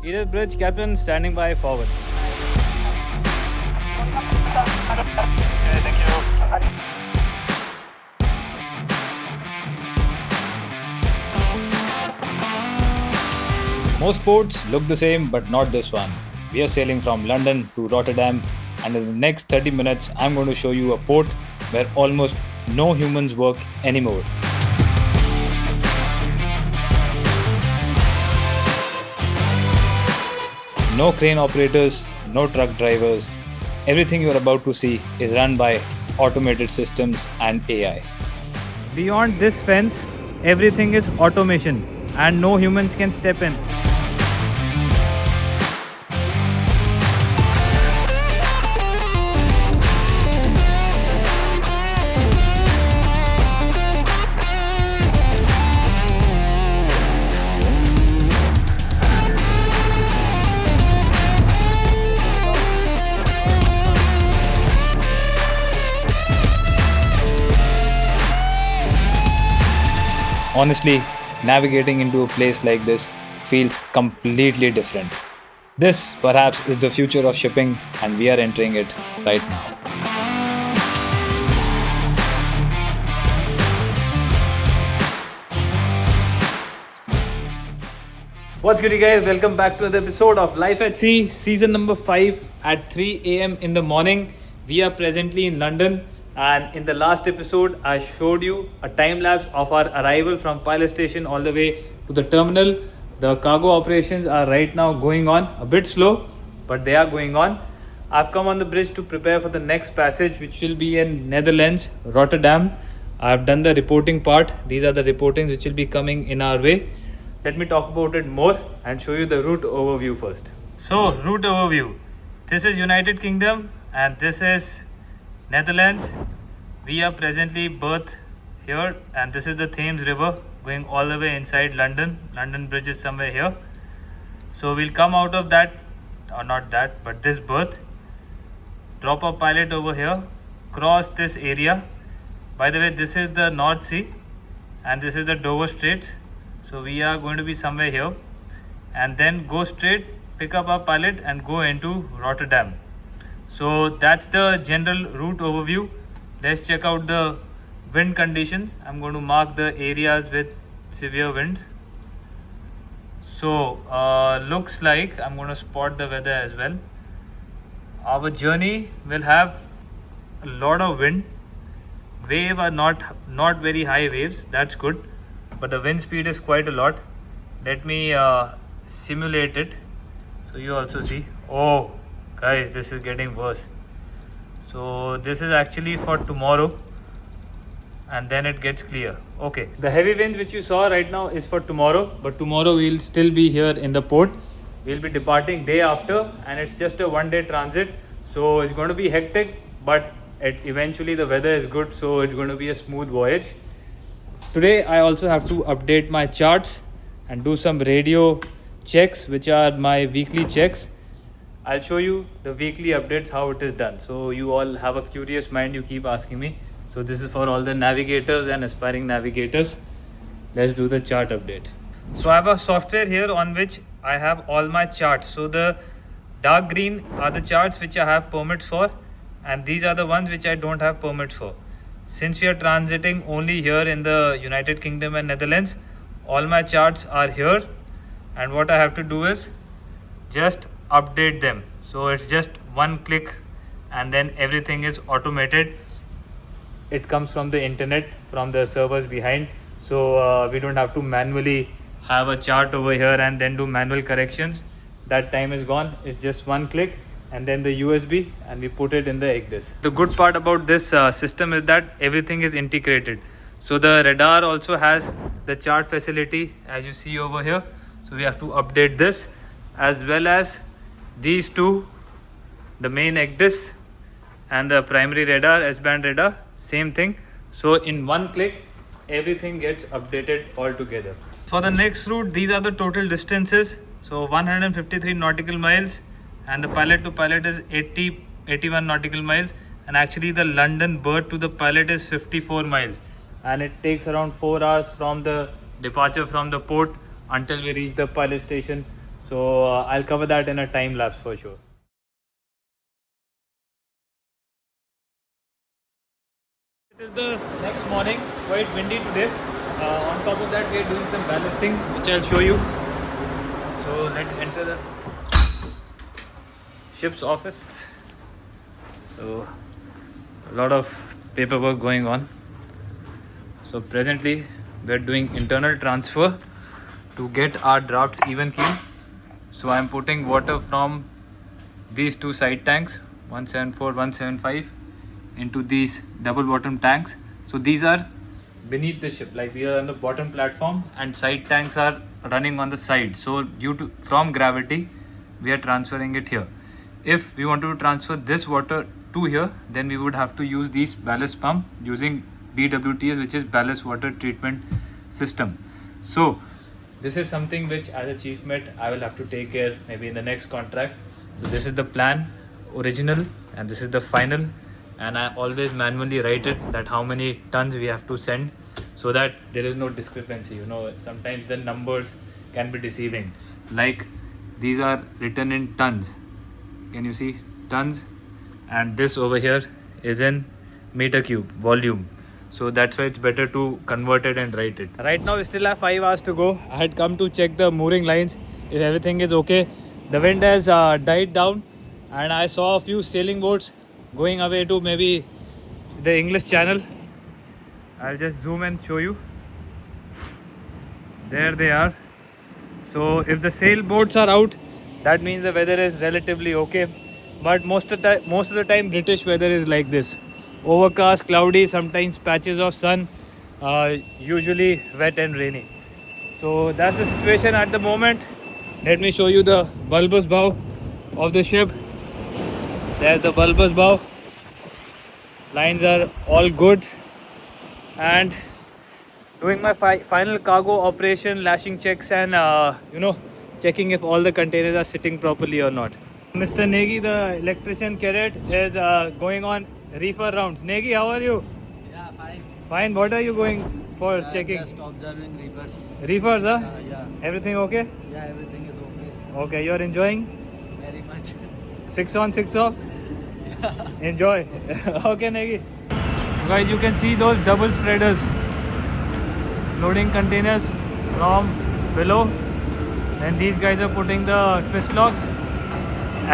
Edith Bridge captain standing by forward. Thank you. Most ports look the same, but not this one. We are sailing from London to Rotterdam, and in the next 30 minutes, I'm going to show you a port where almost no humans work anymore. No crane operators, no truck drivers. Everything you're about to see is run by automated systems and AI. Beyond this fence, everything is automation and no humans can step in. Honestly, navigating into a place like this feels completely different. This, perhaps, is the future of shipping, and we are entering it right now. What's good, you guys? Welcome back to another episode of Life at Sea, season number 5 at 3 a.m. in the morning. We are presently in London, and in the last episode, I showed you a time lapse of our arrival from pilot station all the way to the terminal. The cargo operations are right now going on, a bit slow, but they are going on. I've come on the bridge to prepare for the next passage, which will be in Netherlands, Rotterdam. I've done the reporting part. These are the reportings which will be coming in our way. Let me talk about it more and show you the route overview first. So, route overview. This is United Kingdom and this is Netherlands. We are presently berthed here, and this is the Thames River going all the way inside London. London Bridge is somewhere here. So we'll come out of that, or not that, but this berth, drop a pilot over here, cross this area. By the way, this is the North Sea and this is the Dover Straits. So we are going to be somewhere here, and then go straight, pick up our pilot and go into Rotterdam. So that's the general route overview. Let's check out the wind conditions. I'm going to mark the areas with severe winds. So looks like I'm going to spot the weather as well. Our journey will have a lot of wind. Wave are not very high waves. That's good, but the wind speed is quite a lot. Let me simulate it so you also see. Oh guys, this is getting worse. So this is actually for tomorrow, and then it gets clear. Okay, the heavy winds which you saw right now is for tomorrow, but tomorrow we'll still be here in the port. We'll be departing day after, and it's just a one-day transit, so it's going to be hectic, but eventually the weather is good, so it's going to be a smooth voyage. Today I also have to update my charts and do some radio checks, which are my weekly checks. I'll show you the weekly updates, how it is done. So you all have a curious mind, you keep asking me. So this is for all the navigators and aspiring navigators. Let's do the chart update. So I have a software here on which I have all my charts. So the dark green are the charts which I have permits for, and these are the ones which I don't have permits for. Since we are transiting only here in the United Kingdom and Netherlands, all my charts are here, and what I have to do is just update them. So it's just one click and then everything is automated. It comes from the internet, from the servers behind, so we don't have to manually have a chart over here and then do manual corrections. That time is gone. It's just one click and then the USB, and we put it in the egg disk. The good part about this system is that everything is integrated. So the radar also has the chart facility, as you see over here. So we have to update this, as well as these two, the main egg disk and the primary radar, S-band radar, same thing. So in one click everything gets updated all together. For the next route, these are the total distances. So 153 nautical miles, and the pilot to pilot is 81 nautical miles, and actually the London berth to the pilot is 54 miles, and it takes around 4 hours from the departure from the port until we reach the pilot station. So I'll cover that in a time lapse for sure. It is the next morning, quite windy today. On top of that, we are doing some ballasting, which I'll show you. So let's enter the ship's office. So a lot of paperwork going on. So presently we are doing internal transfer to get our drafts even keel. So I am putting water from these two side tanks 174, 175 into these double bottom tanks. So these are beneath the ship, like they are on the bottom platform, and side tanks are running on the side. So due to from gravity we are transferring it here. If we wanted to transfer this water to here, then we would have to use these ballast pump using BWTS, which is ballast water treatment system. So this is something which as a chief mate I will have to take care maybe in the next contract. So this is the plan original and this is the final, and I always manually write it that how many tons we have to send, so that there is no discrepancy. You know, sometimes the numbers can be deceiving. Like these are written in tons. Can you see tons? And this over here is in meter cube volume. So that's why it's better to convert it and write it. Right now we still have 5 hours to go. I had come to check the mooring lines if everything is okay. The wind has died down and I saw a few sailing boats going away to maybe the English Channel. I'll just zoom and show you. There they are. So if the sailboats are out, that means the weather is relatively okay. But most of the time British weather is like this: overcast, cloudy, sometimes patches of sun, usually wet and rainy. So that's the situation at the moment. Let me show you the bulbous bow of the ship. There's the bulbous bow. Lines are all good, and doing my final cargo operation, lashing checks, and checking if all the containers are sitting properly or not. Mr. Negi, the electrician cadet, is going on reefer rounds. Negi, how are you? Yeah, fine. Fine. What are you going for checking? Just observing reefers. Reefers, huh? Yeah. Everything okay? Yeah, everything is okay. Okay, you're enjoying? Very much. 6 on, 6 off? Yeah. Enjoy. Okay, Negi. Guys, you can see those double spreaders loading containers from below. Then these guys are putting the twist locks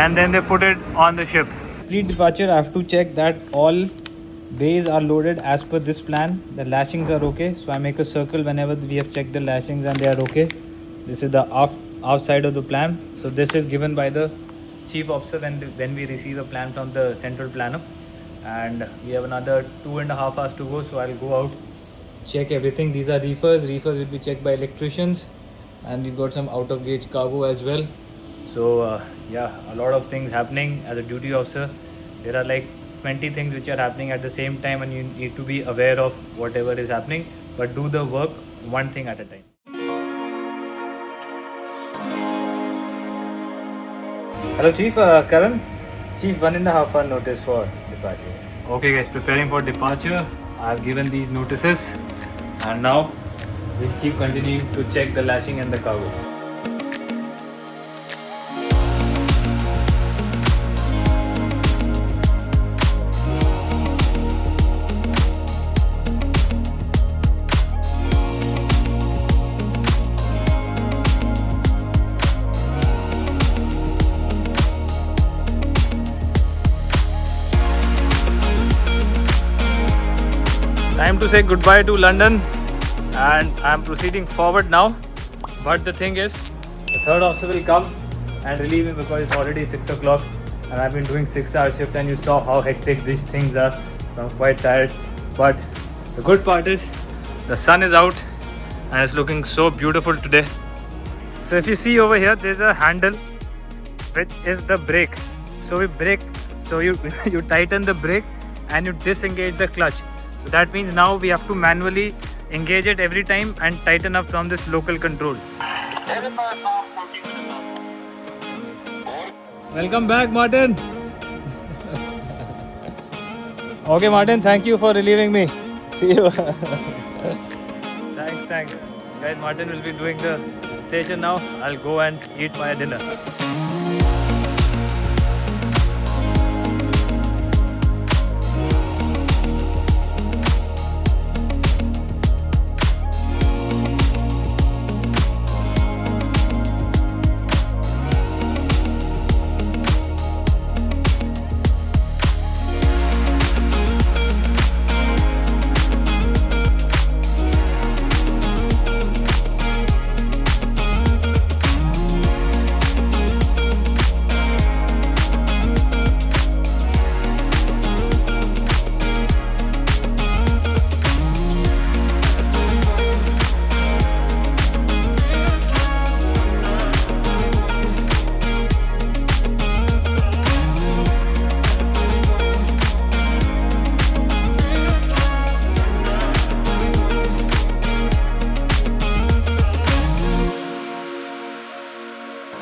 and then they put it on the ship. Pre-departure, I have to check that all bays are loaded as per this plan. The lashings are okay, so I make a circle whenever we have checked the lashings and they are okay. This is the aft side of the plan. So this is given by the chief officer when we receive a plan from the central planner. And we have another 2.5 hours to go, so I'll go out, check everything. These are reefers. Reefers will be checked by electricians, and we've got some out of gauge cargo as well. So yeah, a lot of things happening as a duty officer. There are like 20 things which are happening at the same time, and you need to be aware of whatever is happening, but do the work one thing at a time. Hello Chief, Karan. Chief, 1.5 hour notice for departure. Okay guys, preparing for departure. I have given these notices, and now we'll keep continuing to check the lashing and the cargo. Time to say goodbye to London, and I am proceeding forward now. But the thing is, the third officer will come and relieve me because it's already 6 o'clock and I've been doing 6-hour shift, and you saw how hectic these things are. So I'm quite tired. But the good part is the sun is out and it's looking so beautiful today. So if you see over here, there's a handle which is the brake. So we brake, so you you tighten the brake and you disengage the clutch. So that means now we have to manually engage it every time and tighten up from this local control. Welcome back, Martin. Okay, Martin, thank you for relieving me. See you. Thanks. Guys, Martin will be doing the station now. I'll go and eat my dinner.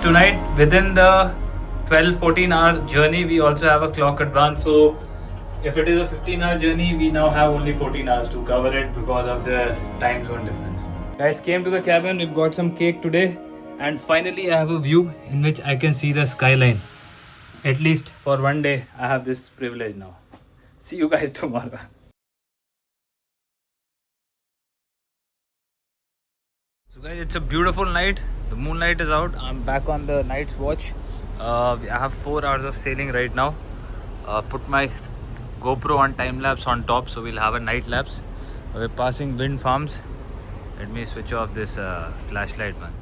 Tonight, within the 12-14 hour journey, we also have a clock advance. So if it is a 15-hour journey, we now have only 14 hours to cover it because of the time zone difference. Guys, came to the cabin. We've got some cake today, and finally I have a view in which I can see the skyline. At least for one day, I have this privilege now. See you guys tomorrow. So guys, it's a beautiful night. The moonlight is out. I'm back on the night's watch. I have 4 hours of sailing right now. Put my GoPro on time lapse on top, so we'll have a night lapse. We're passing wind farms. Let me switch off this flashlight, man.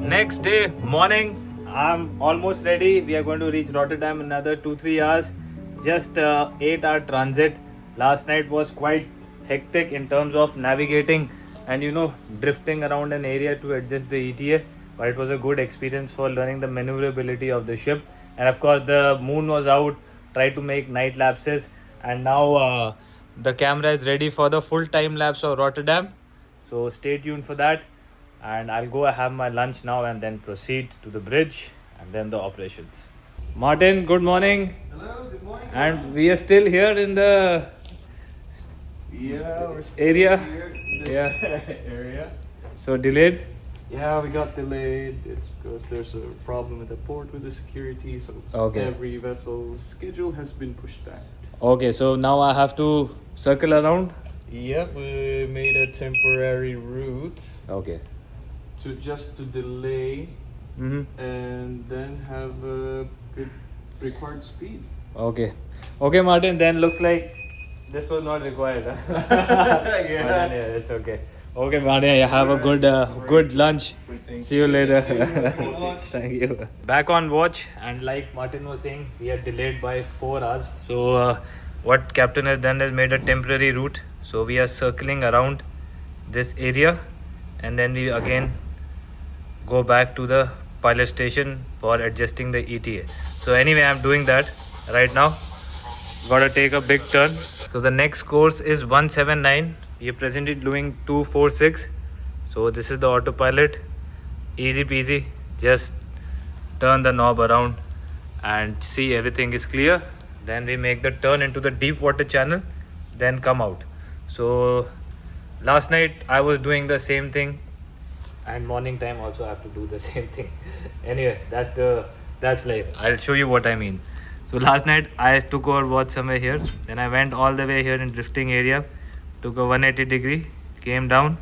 Next day morning, I'm almost ready. We are going to reach Rotterdam in another 2-3 hours. Just 8-hour transit. Last night was quite hectic in terms of navigating and drifting around an area to adjust the ETA, but it was a good experience for learning the maneuverability of the ship. And of course the moon was out, tried to make night lapses, and now the camera is ready for the full time lapse of Rotterdam. So stay tuned for that, and I'll go have my lunch now and then proceed to the bridge and then the operations. Martin, good morning. Hello, good morning. And we are still here in the We're still area. here in this area. So delayed. Yeah, we got delayed. It's because there's a problem at the port with the security, so Okay. every vessel's schedule has been pushed back. Okay, so now I have to circle around. Yep, we made a temporary route Okay. to delay Mm-hmm. and then have a good required speed. Okay. Okay, Martin. Then looks like this was not required. Huh? But then, yeah, it's okay. Okay, Martin. You have a good lunch. See you later. Thank you. Back on watch, and like Martin was saying, we are delayed by 4 hours. So what Captain has done is made a temporary route. So we are circling around this area, and then we again go back to the pilot station for adjusting the ETA. So anyway, I'm doing that right now. Gotta take a big turn. So the next course is 179. We are presently doing 246. So this is the autopilot. Easy peasy. Just turn the knob around and see everything is clear. Then we make the turn into the deep water channel, then come out. So last night I was doing the same thing, and morning time also I have to do the same thing. Anyway, that's life. I'll show you what I mean. So last night I took over watch somewhere here, then I went all the way here in drifting area, took a 180 degree, came down,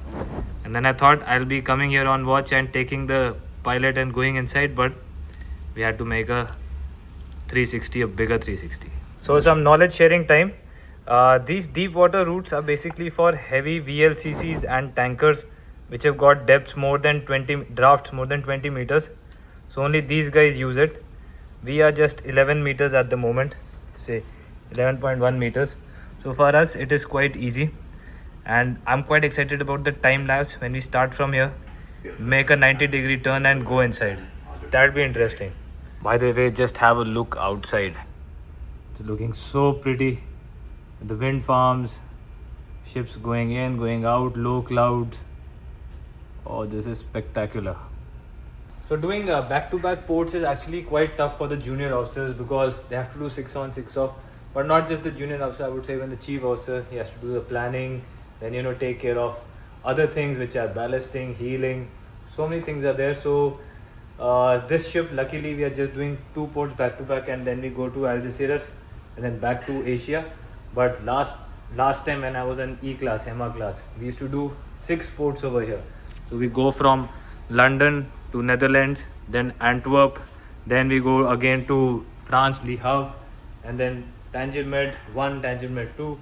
and then I thought I'll be coming here on watch and taking the pilot and going inside, but we had to make a 360, a bigger 360. So some knowledge sharing time. These deep water routes are basically for heavy VLCCs and tankers which have got depths more than 20 drafts more than 20 meters. So only these guys use it. We are just 11 meters at the moment, say 11.1 meters. So for us it is quite easy, and I'm quite excited about the time lapse when we start from here. make a 90-degree turn and go inside. That'd be interesting. By the way, just have a look outside. It's looking so pretty. The wind farms, ships going in, going out, low clouds. Oh, this is spectacular. So doing back-to-back ports is actually quite tough for the junior officers because they have to do 6 on 6 off. But not just the junior officer, I would say when the chief officer, he has to do the planning, then take care of other things which are ballasting, healing. So many things are there. So this ship, luckily we are just doing 2 ports back-to-back and then we go to Algeciras and then back to Asia. But last time when I was in E-class, HEMA class, we used to do 6 ports over here. So we go from London to Netherlands, then Antwerp, then we go again to France, Le Havre, and then Tangier Med 1, Tangier Med 2.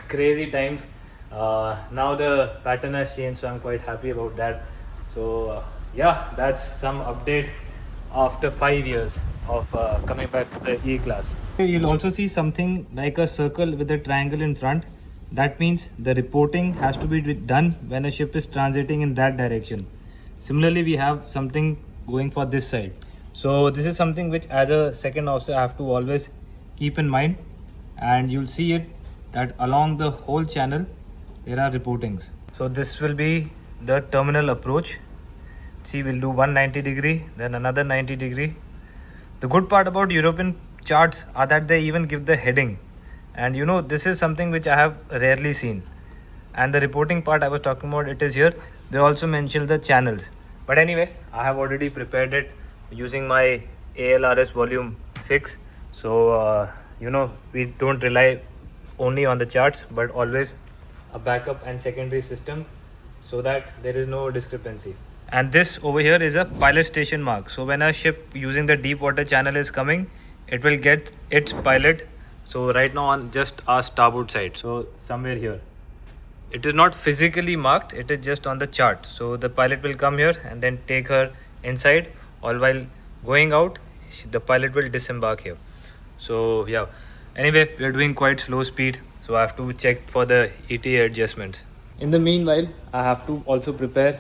Crazy times. Now the pattern has changed, so I'm quite happy about that. So yeah, that's some update after 5 years of coming back to the E-class. You'll also see something like a circle with a triangle in front. That means the reporting has to be done when a ship is transiting in that direction. Similarly, we have something going for this side. So this is something which as a second officer I have to always keep in mind, and you'll see it that along the whole channel there are reportings. So this will be the terminal approach. See, we'll do 190-degree, then another 90-degree. The good part about European charts are that they even give the heading, and this is something which I have rarely seen. And the reporting part I was talking about, it is here. They also mention the channels. But anyway, I have already prepared it using my ALRS volume 6. So we don't rely only on the charts, but always a backup and secondary system so that there is no discrepancy. And this over here is a pilot station mark. So when a ship using the deep water channel is coming, it will get its pilot. So right now on just our starboard side, so somewhere here. It is not physically marked, it is just on the chart. So the pilot will come here and then take her inside. All while going out, the pilot will disembark here. So yeah, anyway, we are doing quite slow speed, so I have to check for the ETA adjustments. In the meanwhile, I have to also prepare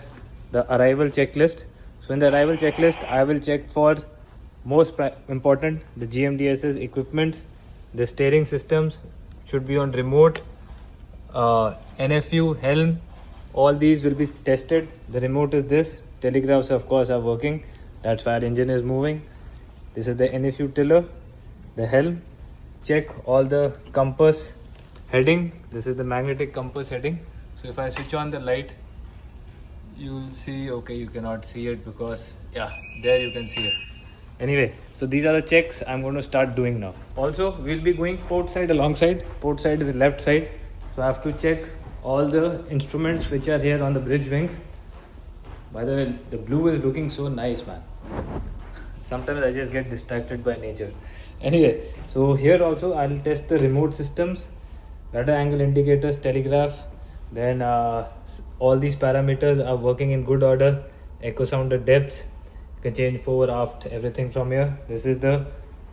the arrival checklist. So in the arrival checklist, I will check for most important, the GMDSS equipments, the steering systems should be on remote, NFU, helm, all these will be tested. The remote is this, telegraphs of course are working, that's why our engine is moving. This is the NFU tiller, the helm, check all the compass heading. This is the magnetic compass heading. So if I switch on the light, you'll see, okay, you cannot see it because yeah, there you can see it. Anyway, so these are the checks I'm going to start doing now. Also, we'll be going port side alongside. Port side is left side. So I have to check all the instruments which are here on the bridge wings. By the way, the blue is looking so nice, man. Sometimes I just get distracted by nature. Anyway, so here also I'll test the remote systems, rudder angle indicators, telegraph. Then all these parameters are working in good order. Echo sounder depths. You can change forward, aft, everything from here. This is the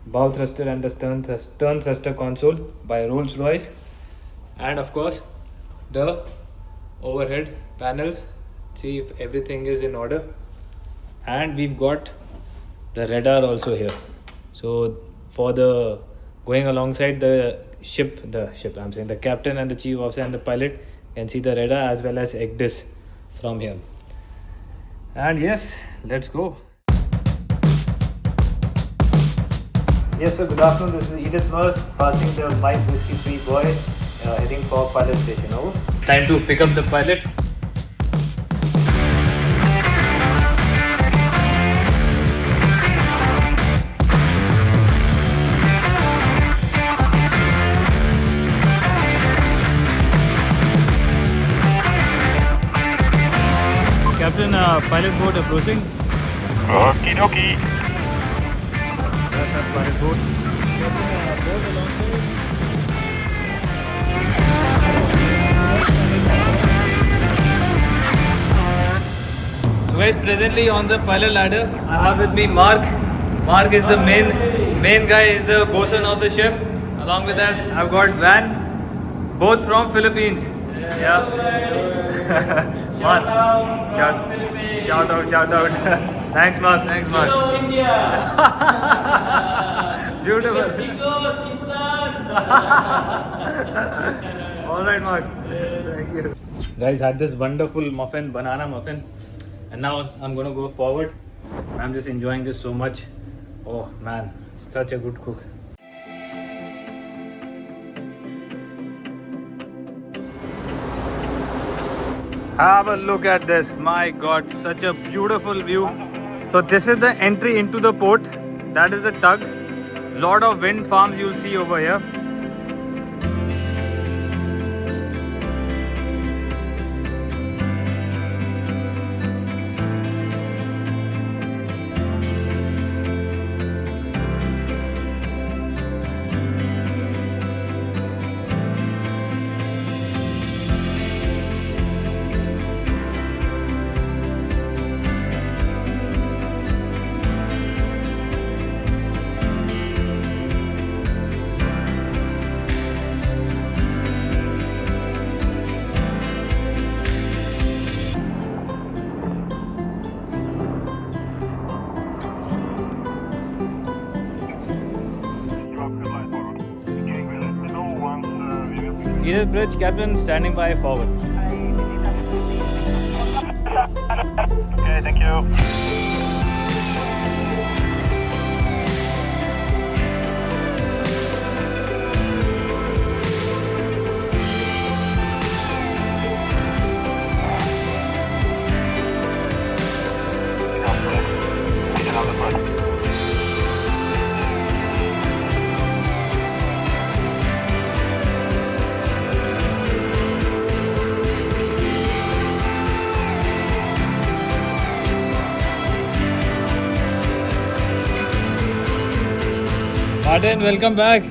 bow thruster and the stern thruster console by Rolls-Royce. And of course, the overhead panels. See if everything is in order. And we've got the radar also here. So for the going alongside the captain and the chief officer and the pilot can see the radar as well as ECDIS from here. And yes, let's go. Yes, so good afternoon. This is Edith Merce passing the Mike Whiskey 3 boy, heading for pilot station. Over. Time to pick up the pilot. Captain, pilot boat approaching. Okie dokie. That's our pilot boat. Captain, boat alongside. So guys, presently on the pilot ladder, I have with me Mark. Mark is the main guy, is the bosun of the ship. Along with that, I've got Van, both from Philippines. Yeah. Mark. Shout out. Thanks, Mark. Hello, India. Beautiful. Because insan. All right, Mark. Thank you. Guys, had this wonderful muffin, banana muffin, and now I'm gonna go forward. I'm just enjoying this so much. Oh man, such a good cook. Have a look at this. My God, such a beautiful view. So this is the entry into the port. That is the tug. Lot of wind farms you'll see over here. Edith Bridge captain standing by forward. Okay, thank you. Martin, welcome back.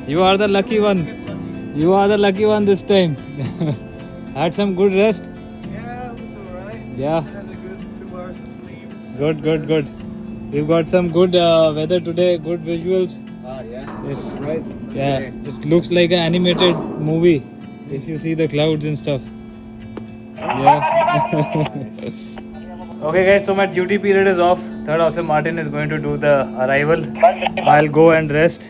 You are the lucky one. You are the lucky one this time. Had some good rest. Yeah, it was alright. Yeah. Had a good 2 hours of sleep. Good. We've got some good weather today. Good visuals. Ah, yeah. Yes. Right. Yeah. It looks like an animated movie. If you see the clouds and stuff. Yeah. Okay guys, so my duty period is off. Third Awesome Martin is going to do the arrival. I'll go and rest.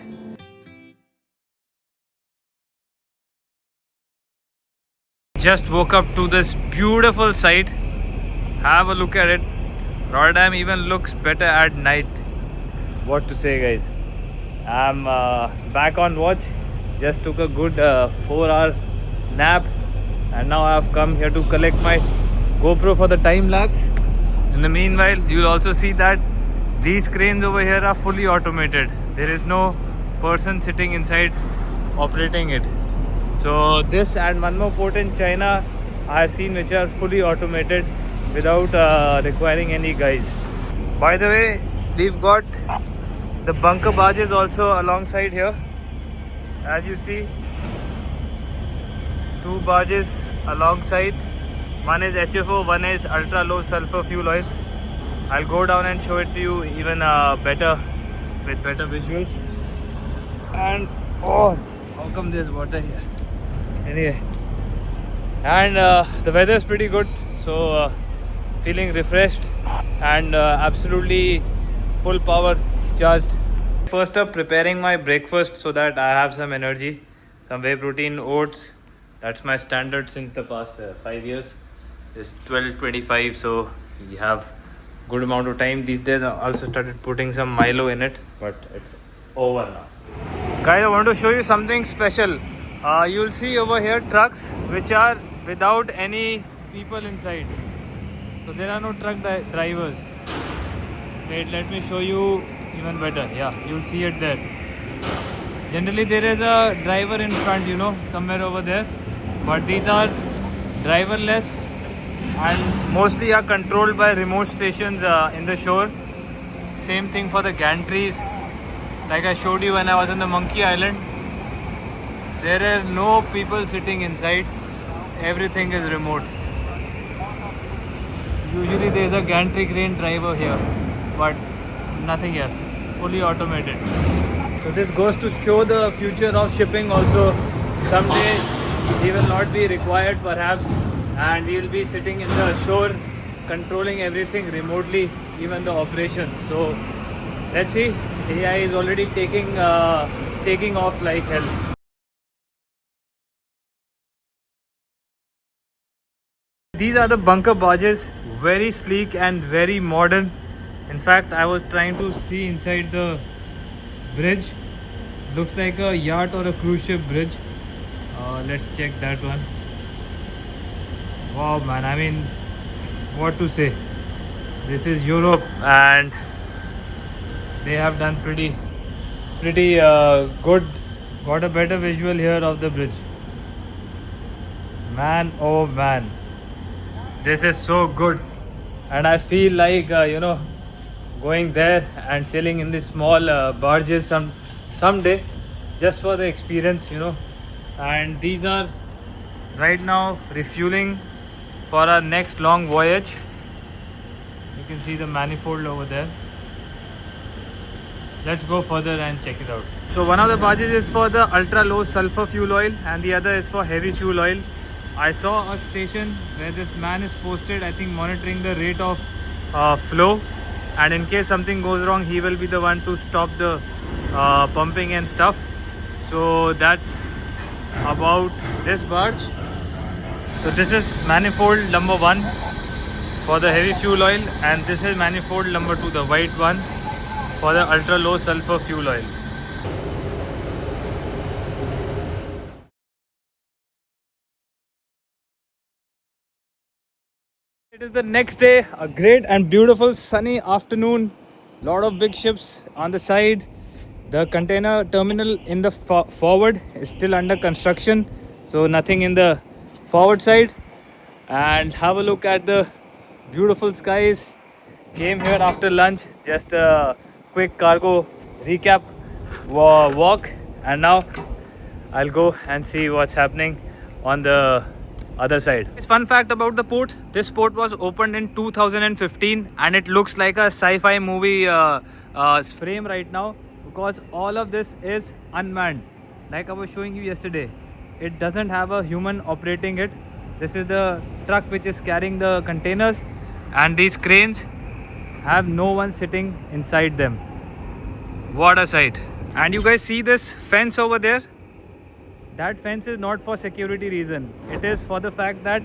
Just woke up to this beautiful sight. Have a look at it. Rotterdam even looks better at night. What to say, guys? I'm back on watch. Just took a good 4-hour nap, and now I've come here to collect my GoPro for the time lapse. In the meanwhile, you'll also see that these cranes over here are fully automated. There is no person sitting inside operating it. So this and one more port in China I've seen which are fully automated without requiring any guys. By the way, we've got the bunker barges also alongside here. As you see, 2 barges alongside. One is HFO, one is ultra low sulfur fuel oil. I'll go down and show it to you even better with better visuals. And oh, how come there's water here? Anyway, and the weather is pretty good, so feeling refreshed and absolutely full power charged. First up, preparing my breakfast so that I have some energy. Some whey protein, oats. That's my standard since the past 5 years. It's 12:25, so we have good amount of time these days. I also started putting some Milo in it, but it's over now. Guys, I want to show you something special. You'll see over here trucks which are without any people inside. So there are no truck drivers. Wait, let me show you even better. Yeah, you'll see it there. Generally there is a driver in front, you know, somewhere over there. But these are driverless and mostly are controlled by remote stations in the shore. Same thing for the gantries. Like I showed you when I was on the Monkey Island. There are no people sitting inside. Everything is remote. Usually there is a gantry crane driver here, but nothing here. Fully automated. So this goes to show the future of shipping also. Someday he will not be required perhaps, and we will be sitting in the shore controlling everything remotely, even the operations. So let's see. AI is already taking off like hell. These are the bunker barges, very sleek and very modern. In fact, I was trying to see inside the bridge. Looks like a yacht or a cruise ship bridge. Let's check that one. Wow, man, I mean, what to say? This is Europe, and they have done pretty good. Got a better visual here of the bridge. Man, oh man, this is so good, and I feel like going there and sailing in these small barges someday, just for the experience, And these are right now refueling for our next long voyage. You can see the manifold over there. Let's go further and check it out. So one of the barges is for the ultra low sulfur fuel oil and the other is for heavy fuel oil. I saw a station where this man is posted, I think, monitoring the rate of flow, and in case something goes wrong, he will be the one to stop the pumping and stuff. So that's about this barge. So this is manifold number 1 for the heavy fuel oil, and this is manifold number 2, the white one, for the ultra low sulfur fuel oil. It is the next day, a great and beautiful sunny afternoon. Lot of big ships on the side. The container terminal in the forward is still under construction, so nothing in the forward side. And have a look at the beautiful skies. Came here after lunch, just a quick cargo recap walk, and now I'll go and see what's happening on the other side. Fun fact about the port: this port was opened in 2015 and it looks like a sci-fi movie frame right now, because all of this is unmanned. Like I was showing you yesterday, it doesn't have a human operating it. This is the truck which is carrying the containers, and these cranes have no one sitting inside them. What a sight. And you guys see this fence over there? That fence is not for security reason. It is for the fact that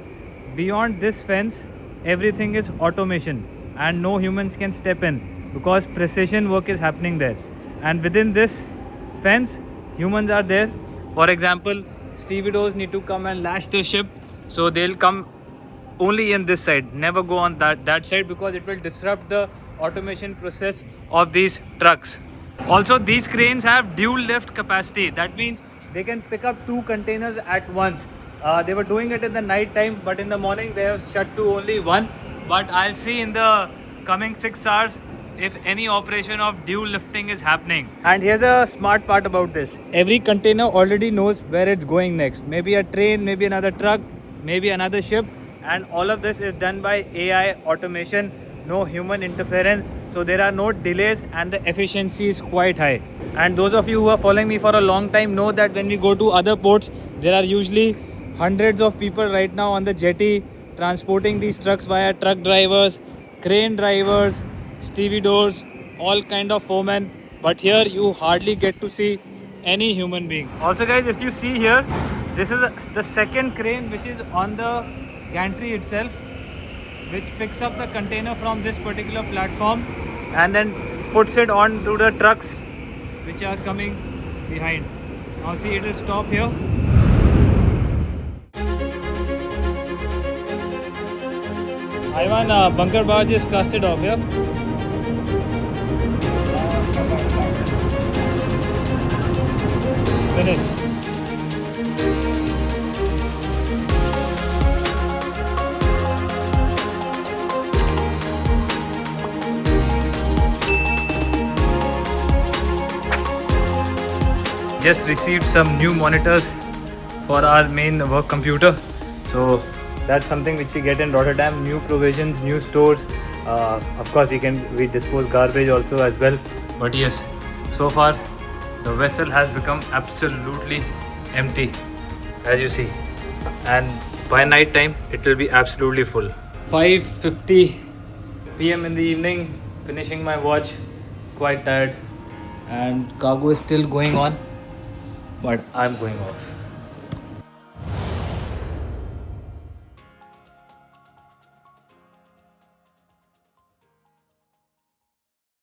beyond this fence, everything is automation and no humans can step in, because precision work is happening there. And within this fence, humans are there. For example, stevedores need to come and lash the ship, so they'll come only in this side, never go on that side, because it will disrupt the automation process of these trucks. Also, these cranes have dual lift capacity. That means they can pick up 2 containers at once. They were doing it in the night time, but in the morning they have shut to only 1. But I'll see in the coming 6 hours if any operation of dual lifting is happening. And here's a smart part about this: every container already knows where it's going next. Maybe a train, maybe another truck, maybe another ship, and all of this is done by AI automation, no human interference. So there are no delays and the efficiency is quite high. And those of you who are following me for a long time know that when we go to other ports, there are usually hundreds of people right now on the jetty transporting these trucks via truck drivers, crane drivers, stevedores, all kind of foremen. But here you hardly get to see any human being. Also guys, if you see here, this is the second crane which is on the gantry itself, which picks up the container from this particular platform and then puts it on to the trucks which are coming behind. Now see, it will stop here. Ivan, bunker barge is casted off here. Finished. Just received some new monitors for our main work computer, so that's something which we get in Rotterdam. New provisions, new stores. Of course we dispose garbage also as well, but yes, so far The vessel has become absolutely empty, as you see, and by night time it will be absolutely full. 5:50 p.m. in the evening, finishing my watch, quite tired, and cargo is still going on, but I'm going off.